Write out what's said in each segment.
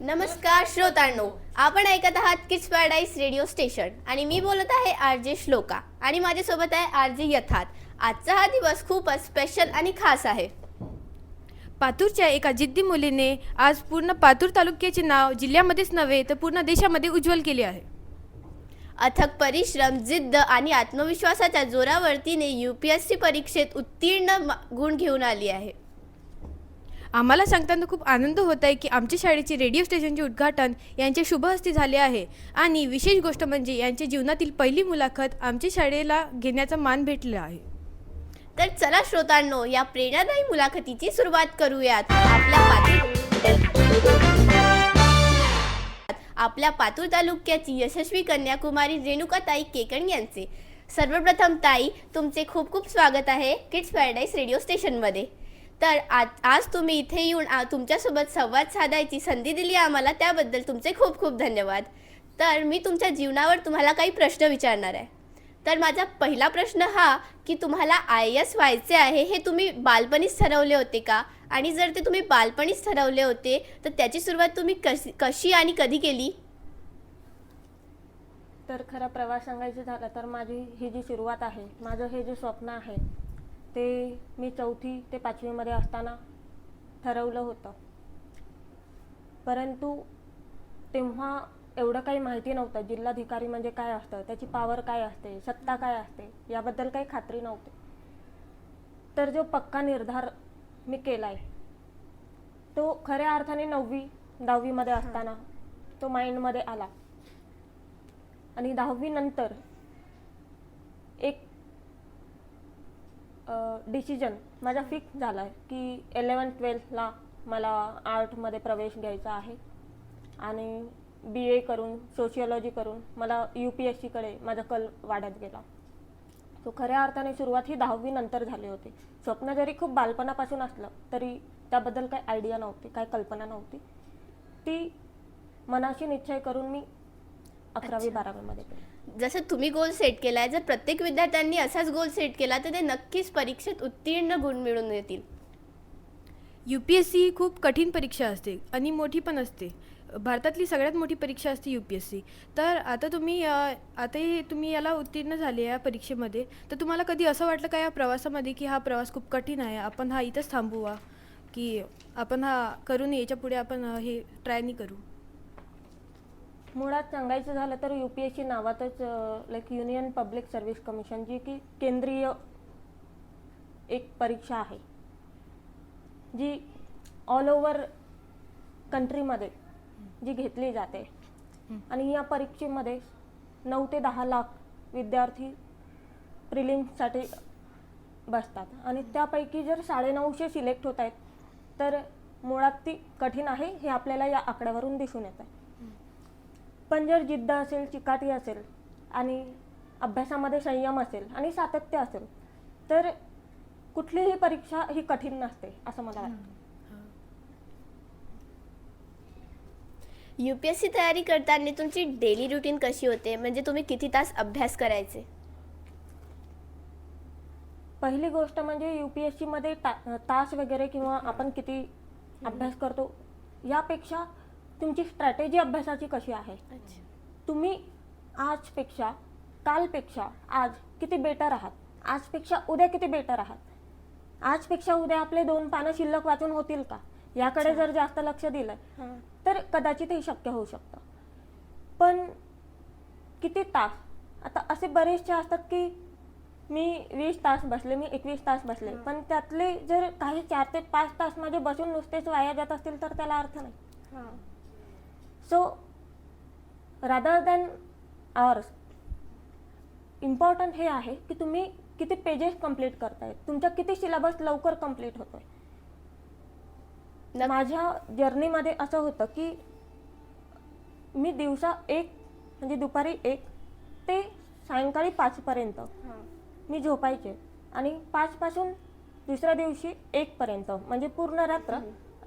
नमस्कार श्रोतांनो, आपण ऐकत आहात किड्स पॅराडाईज रेडिओ स्टेशन आणि मी बोलत आहे आरजे श्लोका आणि माझ्यासोबत आहे आरजे यथार्थ. आजचा हा दिवस खूपच स्पेशल आणि खास आहे. पातूरच्या एका जिद्दी मुलीने आज पूर्ण पातूर तालुक्याचे नाव जिल्ह्यामध्येच नव्हे तर पूर्ण देशामध्ये उज्ज्वल केले आहे. अथक परिश्रम, जिद्द आणि आत्मविश्वासाच्या जोरावर तिने UPSC परीक्षेत उत्तीर्ण गुण घेऊन आली आहे. आम्हाला सांगताना खूप आनंद होत आहे की आमच्या शाळेचे रेडिओ स्टेशनचे उद्घाटन यांच्या शुभहस्ते झाले आहे आणि विशेष गोष्ट म्हणजे यांच्या जीवनातील पहिली मुलाखत आमच्या शाळेला घेण्याचा मान भेटला आहे. तर चला श्रोतांनो, या प्रेरणादायी मुलाखतीची सुरुवात करूयात. आपल्या पातूर तालुक्याची यशस्वी कन्याकुमारी रेणुकाताई केकण यांचे. सर्वप्रथम ताई, तुमचे खूप खूप स्वागत आहे किड्स पॅराडाईज रेडिओ स्टेशनमध्ये. तर आज तुम्ही इथे येऊन तुमच्यासोबत संवाद साधायची संधी दिली आम्हाला, त्याबद्दल तुमचे खूप खूप धन्यवाद. तर मी तुमच्या जीवनावर तुम्हाला काही प्रश्न विचारणार आहे. तर माझा पहिला प्रश्न हा की तुम्हाला IAS व्हायचे आहे हे तुम्ही बालपणीच ठरवले होते का? आणि जर ते तुम्ही बालपणीच ठरवले होते तर त्याची सुरुवात तुम्ही कशी आणि कधी केली? तर खरा प्रवास सांगायचं झालं तर माझी ही जी सुरुवात आहे, माझं हे जे स्वप्न आहे ते मी 4थी ते 5वी मध्ये असताना ठरवलं होतं. परंतु तेव्हा एवढं काही माहिती नव्हतं. जिल्हाधिकारी म्हणजे काय असतं, त्याची पावर काय असते, सत्ता काय असते, याबद्दल काही खात्री नव्हती. तर जो पक्का निर्धार मी केलाय तो खऱ्या अर्थाने 9वी 10वी मध्ये असताना तो माइंडमध्ये आला. आणि 10वी नंतर एक डिसिजन माझा फिक्स झाला आहे की 11th-12thला मला आर्टमध्ये प्रवेश घ्यायचा आहे आणि BA करून सोशियोलॉजी करून मला UPSCकडे माझा कल वाढत गेला. तो खऱ्या अर्थाने सुरुवात ही 10वी नंतर झाली होती. स्वप्न जरी खूप बालपणापासून असलं तरी त्याबद्दल काही आयडिया नव्हती, काही कल्पना नव्हती. ती मनाशी निश्चय करून मी 11वी-12वी मध्ये केली. जसं तुम्ही गोल सेट केलाय, जर प्रत्येक विद्यार्थ्यांनी असाच गोल सेट केला तर ते नक्कीच परीक्षेत उत्तीर्ण गुण मिळवून येतील. UPSC ही खूप कठीण परीक्षा असते आणि मोठी पण असते. भारतातली सगळ्यात मोठी परीक्षा असते UPSC. तर आता तुम्ही याला उत्तीर्ण झाले या परीक्षेमध्ये, तर तुम्हाला कधी असं वाटलं का या प्रवासामध्ये की हा प्रवास खूप कठीण आहे, आपण हा इथंच थांबूवा, की आपण हा करून याच्या पुढे आपण हे ट्राय नाही करू? मुळात सांगायचं झालं तर UPSC नावातच like Union Public Service Commission, जी की केंद्रीय एक परीक्षा आहे जी ऑल ओव्हर कंट्रीमध्ये जी घेतली जाते. आणि या परीक्षेमध्ये 9 ते 10 लाख विद्यार्थी प्रिलिम्ससाठी बसतात आणि त्यापैकी जर 950 सिलेक्ट होत आहेत तर मुळात ती कठीण आहे हे आपल्याला या आकड्यावरून दिसून येत आहे. पण जर जिद्द असेल, चिकाटी असेल आणि अभ्यासामध्ये संयम असेल आणि सातत्य असेल तर कुठलीही परीक्षा ही कठीण नसते असं मला वाटतं. UPSC तयारी करताना तुमची डेली रुटीन कशी होते? म्हणजे तुम्ही किती तास अभ्यास करायचे? पहिली गोष्ट म्हणजे UPSC मध्ये तास वगैरे किंवा आपण किती अभ्यास करतो यापेक्षा तुमची स्ट्रॅटेजी अभ्यासाची कशी आहे. तुम्ही आजपेक्षा कालपेक्षा आज किती बेटर आहात, आजपेक्षा उद्या किती बेटर आहात, आजपेक्षा उद्या आपले 2 पानं शिल्लक वाचून होतील का, याकडे जर जास्त लक्ष दिलं तर कदाचित हे शक्य होऊ शकतं. पण किती तास, आता असे बरेचसे असतात की मी 20 तास बसले, मी 21 तास बसले, पण त्यातले जर काही 4 ते 5 तास माझे बसून नुसतेच वाया जात असतील तर त्याला अर्थ नाही. So rather than hours important हे आहे की तुम्ही किती पेजेस कंप्लीट करताय, तुमचा किती सिलेबस लवकर कंप्लीट होतोय. माझ्या जर्नीमध्ये असं होतं की मी दिवसा 1 म्हणजे दुपारी 1 ते सायंकाळी 5 पर्यंत मी झोपायचे आणि 5 पासून दुसऱ्या दिवशी 1 पर्यंत म्हणजे पूर्ण रात्र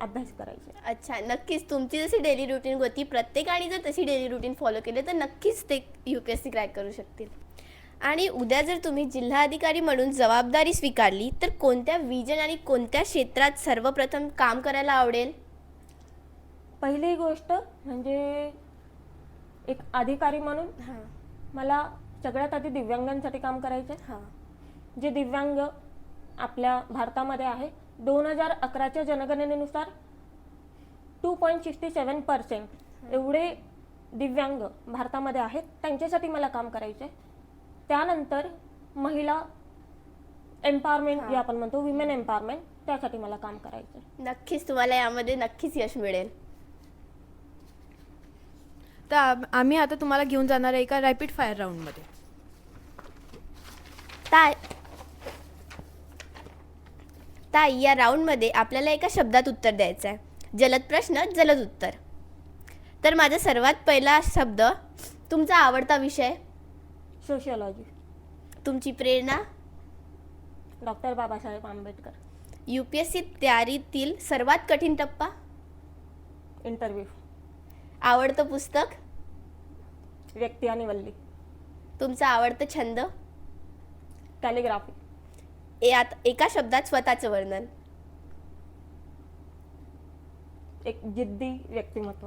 अभ्यास करायचे. अच्छा, नक्कीच तुमची जशी डेली रुटीन होती, प्रत्येकाने जर तशी डेली रुटीन फॉलो केले तर नक्कीच ते UPSC क्रॅक करू शकतील. आणि उद्या जर तुम्ही जिल्हाधिकारी म्हणून जबाबदारी स्वीकारली तर कोणत्या विजन आणि कोणत्या क्षेत्रात सर्वप्रथम काम करायला आवडेल? पहिली गोष्ट म्हणजे एक अधिकारी म्हणून हां मला सगळ्यात आधी दिव्यांगांसाठी काम करायचं आहे. हां जे दिव्यांग आपल्या भारतामध्ये आहे 2011च्या जनगणनेनुसार 2.67% एवढे दिव्यांग भारतामध्ये आहेत. त्यांच्यासाठी मला काम करायचं आहे. त्यानंतर महिला एम्पॉवरमेंट जे आपण म्हणतो विमेन एम्पॉवरमेंट, त्यासाठी मला काम करायचं आहे. नक्कीच तुम्हाला यामध्ये नक्कीच यश मिळेल. तर आम्ही आता तुम्हाला घेऊन जाणार आहे एका रॅपिड फायर राऊंडमध्ये. ताई ताई या राऊंडमध्ये आपल्याला एका शब्दात उत्तर द्यायचं आहे. जलद प्रश्न जलद उत्तर. तर माझा सर्वात पहिला शब्द, तुमचा आवडता विषय, सोशिओलॉजी, तुमची प्रेरणा, डॉक्टर बाबासाहेब आंबेडकर, UPSC तयारीतील सर्वात कठीण टप्पा, इंटरव्ह्यू, आवडतं पुस्तक, व्यक्ती आणि वल्ली, तुमचा आवडतं छंद, कॅलिग्राफी, एका शब्दात स्वतःचं वर्णन. एक जिद्दी व्यक्तिमत्व.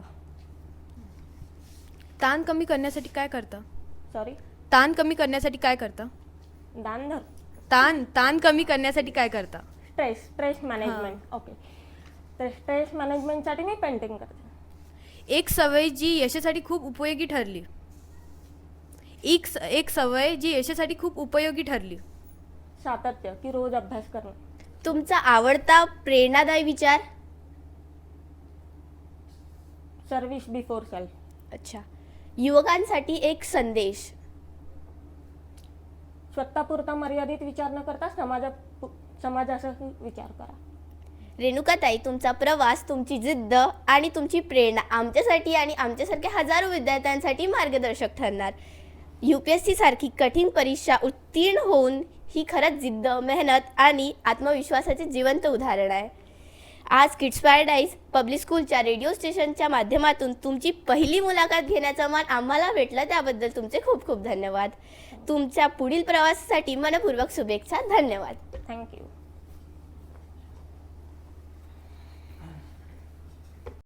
ताण कमी करण्यासाठी काय करता? सॉरी, ताण कमी करण्यासाठी काय करता? दानधर. ताण कमी करण्यासाठी काय करता? Stress management. ओके, तर स्ट्रेस मॅनेजमेंटसाठी मी पेंटिंग करते. एक सवय जी यशासाठी खूप उपयोगी ठरली. एक सवय जी यशासाठी खूप उपयोगी ठरली. सातत्य, की रोज अभ्यास करणं. तुमचा आवडता प्रेरणादायी विचार. Service before self. अच्छा. युवकांसाठी एक संदेश. स्वतःपुरता मर्यादित विचार न करता समाजाचा विचार करा. रेणुकाताई, तुमचा प्रवास, तुमची जिद्द आणि तुमची प्रेरणा आमच्यासाठी आणि आमच्यासारख्या हजारो विद्यार्थ्यांसाठी मार्गदर्शक ठरणार. UPSC सारखी कठीण परीक्षा उत्तीर्ण होऊन ही खरंच जिद्द, मेहनत आणि आत्मविश्वासाचे जिवंत उदाहरण आहे. आज किड्स पॅराडाईज पब्लिक स्कूलच्या रेडिओ स्टेशनच्या माध्यमातून तुमची पहिली मुलाखत घेण्याचा मान आम्हाला भेटला, त्याबद्दल तुमचे खूप खूप धन्यवाद. तुमच्या पुढील प्रवासासाठी मनपूर्वक शुभेच्छा. धन्यवाद. थँक्यू.